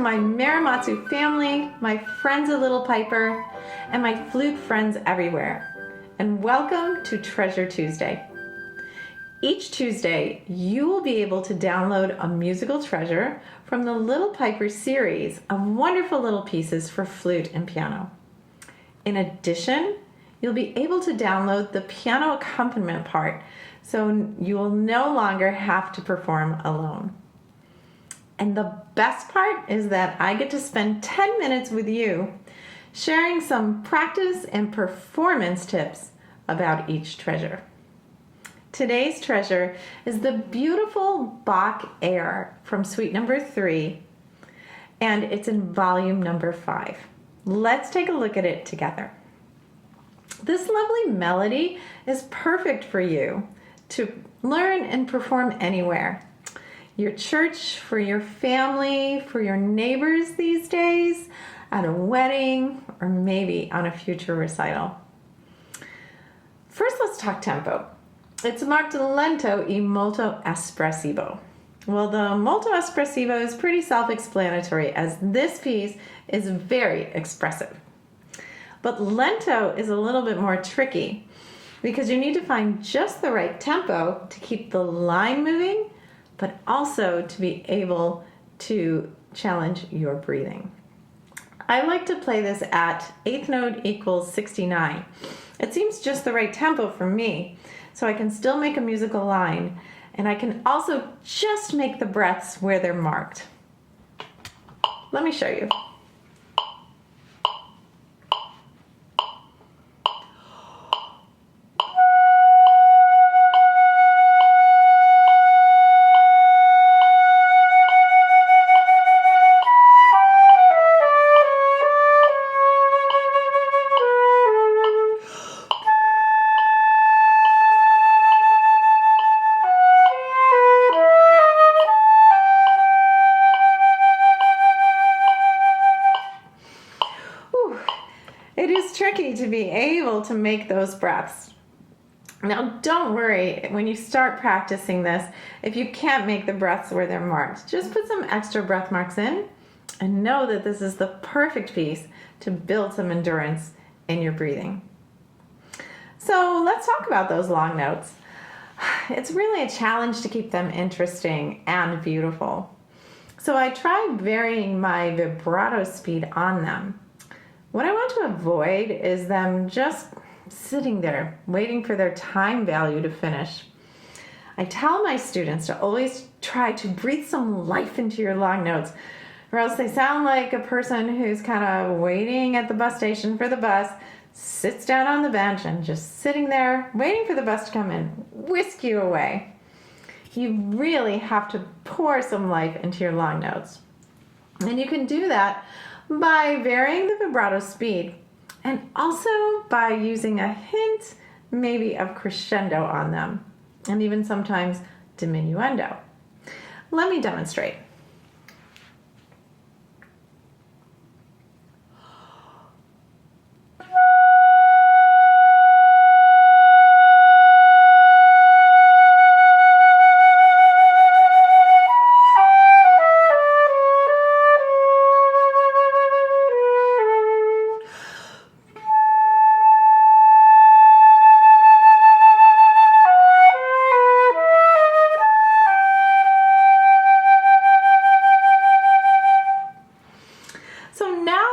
my Maramatsu family, my friends a little piper, and my flute friends everywhere. And welcome to Treasure Tuesday. Each Tuesday, you will be able to download a musical treasure from the Little Piper series of wonderful little pieces for flute and piano. In addition, you'll be able to download the piano accompaniment part, so you will no longer have to perform alone. And the best part is that I get to spend 10 minutes with you sharing some practice and performance tips about each treasure. Today's treasure is the beautiful Bach Air from Suite number 3, and it's in volume number 5. Let's take a look at it together. This lovely melody is perfect for you to learn and perform anywhere. Your church, for your family, for your neighbors these days, at a wedding, or maybe on a future recital. First, let's talk tempo. It's marked lento e molto espressivo. Well, the molto espressivo is pretty self-explanatory, as this piece is very expressive. But lento is a little bit more tricky because you need to find just the right tempo to keep the line moving, but also to be able to challenge your breathing. I like to play this at eighth note equals 69. It seems just the right tempo for me, so I can still make a musical line, and I can also just make the breaths where they're marked. Let me show you. It is tricky to be able to make those breaths. Now, don't worry when you start practicing this if you can't make the breaths where they're marked. Just put some extra breath marks in and know that this is the perfect piece to build some endurance in your breathing. So let's talk about those long notes. It's really a challenge to keep them interesting and beautiful. So I tried varying my vibrato speed on them. What I want to avoid is them just sitting there waiting for their time value to finish. I tell my students to always try to breathe some life into your long notes, or else they sound like a person who's kind of waiting at the bus station for the bus, sits down on the bench and just sitting there waiting for the bus to come and whisk you away. You really have to pour some life into your long notes. And you can do that by varying the vibrato speed and also by using a hint maybe of crescendo on them and even sometimes diminuendo. Let me demonstrate.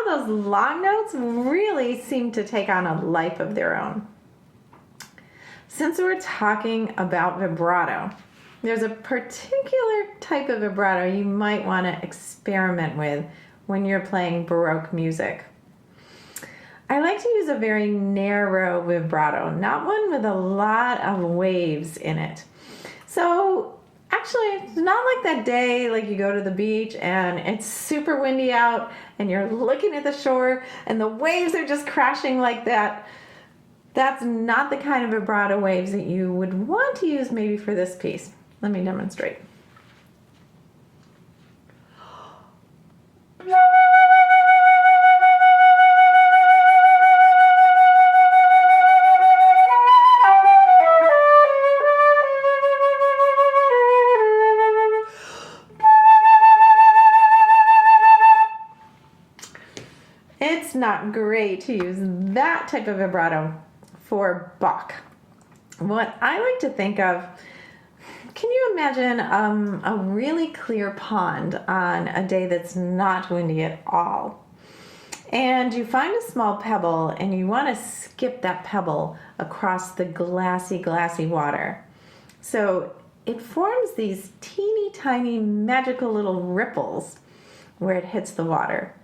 Those long notes really seem to take on a life of their own. Since we're talking about vibrato, there's a particular type of vibrato you might want to experiment with when you're playing Baroque music. I like to use a very narrow vibrato, not one with a lot of waves in it. So actually, it's not like that day like you go to the beach and it's super windy out and you're looking at the shore and the waves are just crashing like that. That's not the kind of vibrato waves that you would want to use maybe for this piece. Let me demonstrate. not great to use that type of vibrato for Bach. What I like to think of, can you imagine a really clear pond on a day that's not windy at all? And you find a small pebble and you want to skip that pebble across the glassy water. So it forms these teeny tiny magical little ripples where it hits the water.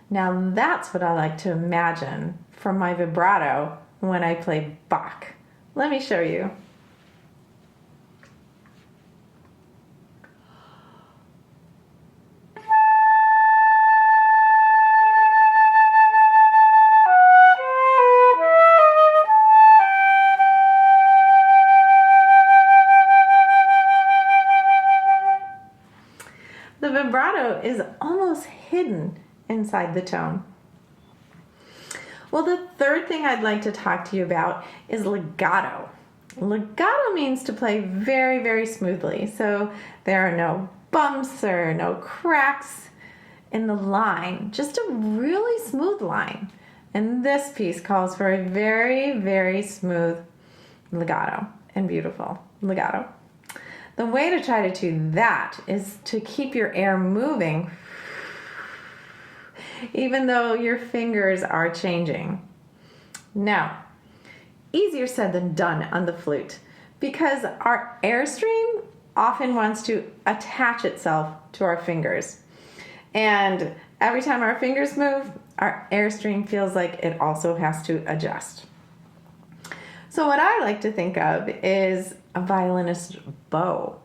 Now that's what I like to imagine for my vibrato when I play Bach. Let me show you. The vibrato is almost hidden inside the tone. Well, the third thing I'd like to talk to you about is legato. Legato means to play very, very smoothly. So there are no bumps or no cracks in the line, just a really smooth line. And this piece calls for a very, very smooth legato and beautiful legato. The way to try to do that is to keep your air moving even though your fingers are changing. Now, easier said than done on the flute because our airstream often wants to attach itself to our fingers. And every time our fingers move, our airstream feels like it also has to adjust. So what I like to think of is a violinist's bow.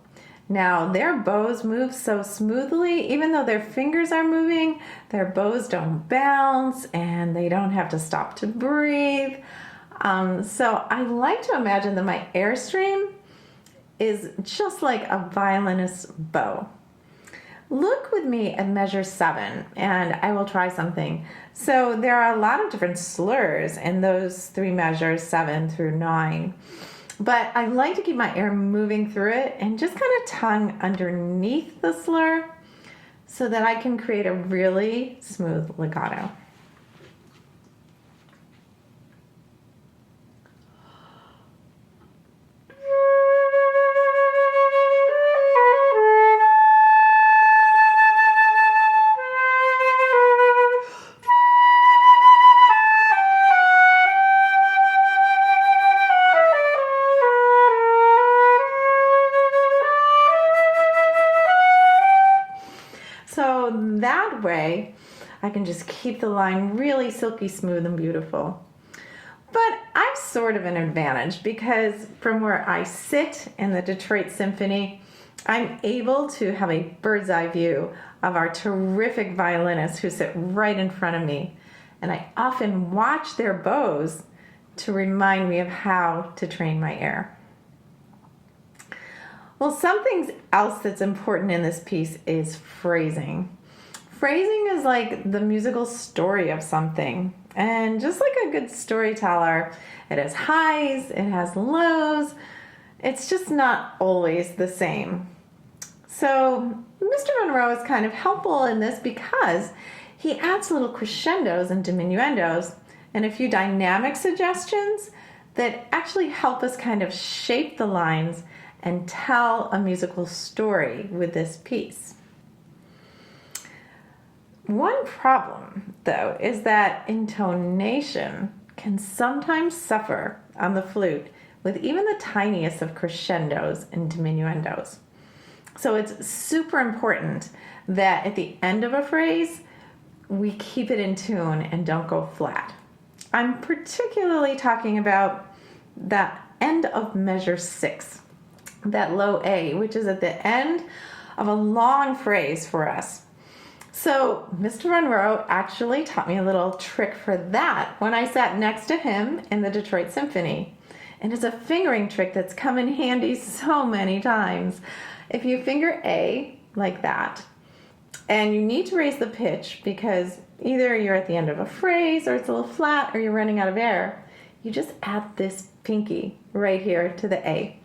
Now, their bows move so smoothly, even though their fingers are moving, their bows don't bounce and they don't have to stop to breathe. So I like to imagine that my airstream is just like a violinist's bow. Look with me at measure 7 and I will try something. So there are a lot of different slurs in those 3 measures, 7 through 9. But I like to keep my air moving through it and just kind of tongue underneath the slur so that I can create a really smooth legato. So that way, I can just keep the line really silky smooth and beautiful. But I'm sort of an advantage because from where I sit in the Detroit Symphony, I'm able to have a bird's eye view of our terrific violinists who sit right in front of me. And I often watch their bows to remind me of how to train my air. Well, something else that's important in this piece is phrasing. Phrasing is like the musical story of something. And just like a good storyteller, it has highs, it has lows. It's just not always the same. So Mr. Monroe is kind of helpful in this because he adds little crescendos and diminuendos and a few dynamic suggestions that actually help us kind of shape the lines and tell a musical story with this piece. One problem, though, is that intonation can sometimes suffer on the flute with even the tiniest of crescendos and diminuendos. So it's super important that at the end of a phrase, we keep it in tune and don't go flat. I'm particularly talking about the end of measure 6. That low A, which is at the end of a long phrase for us. So Mr. Monroe actually taught me a little trick for that when I sat next to him in the Detroit Symphony. And it's a fingering trick that's come in handy so many times. If you finger A like that, and you need to raise the pitch because either you're at the end of a phrase or it's a little flat or you're running out of air, you just add this pinky right here to the A.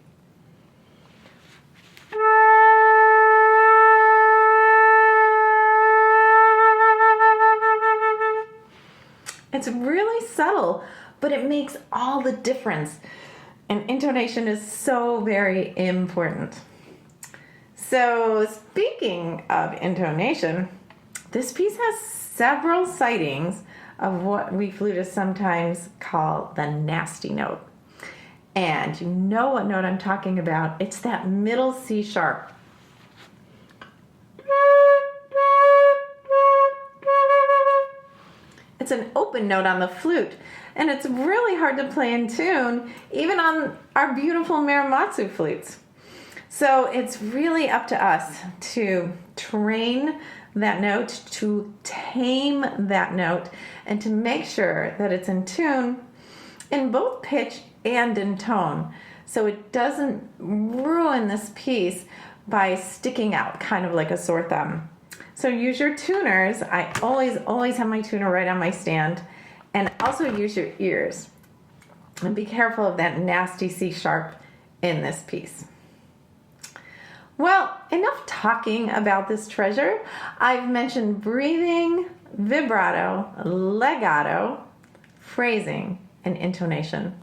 It's really subtle, but it makes all the difference. And intonation is so very important. So speaking of intonation, this piece has several sightings of what we flutists sometimes call the nasty note. And you know what note I'm talking about. It's that middle C sharp. It's an open note on the flute, and it's really hard to play in tune, even on our beautiful Muramatsu flutes. So it's really up to us to train that note, to tame that note, and to make sure that it's in tune in both pitch and in tone, so it doesn't ruin this piece by sticking out kind of like a sore thumb. So use your tuners. I always have my tuner right on my stand, and also use your ears. And be careful of that nasty C sharp in this piece. Well, enough talking about this treasure. I've mentioned breathing, vibrato, legato, phrasing, and intonation.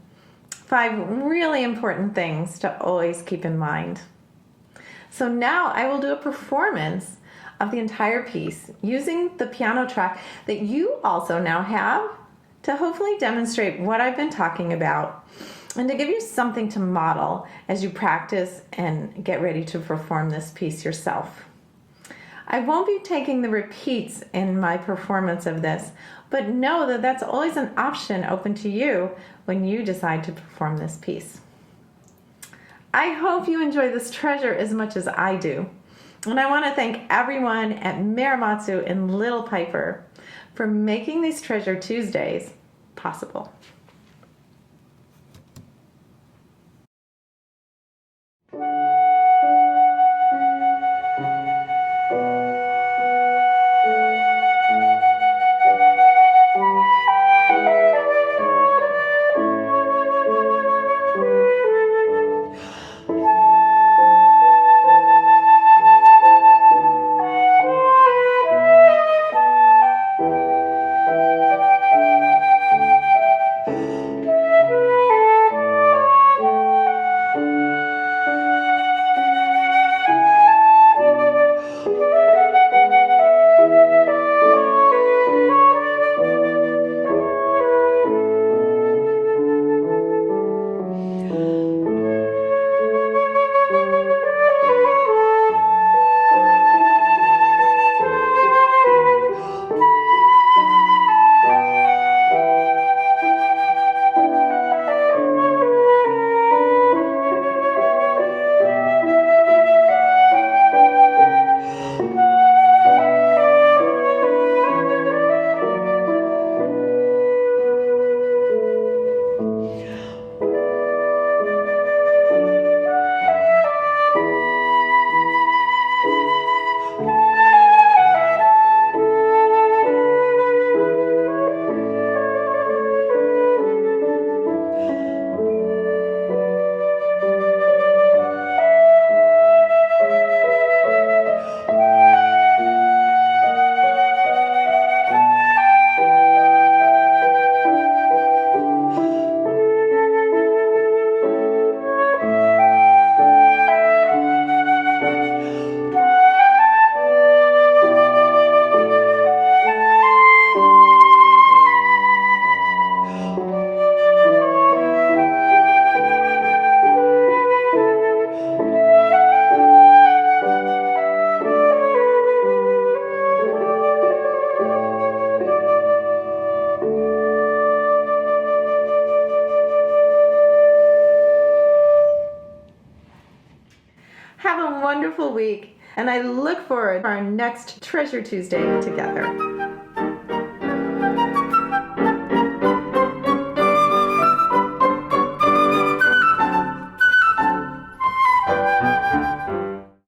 5 really important things to always keep in mind. So now I will do a performance of the entire piece using the piano track that you also now have to hopefully demonstrate what I've been talking about and to give you something to model as you practice and get ready to perform this piece yourself. I won't be taking the repeats in my performance of this, but know that that's always an option open to you when you decide to perform this piece. I hope you enjoy this treasure as much as I do. And I want to thank everyone at Muramatsu and Little Piper for making these Treasure Tuesdays possible. Have a wonderful week, and I look forward to our next Treasure Tuesday together.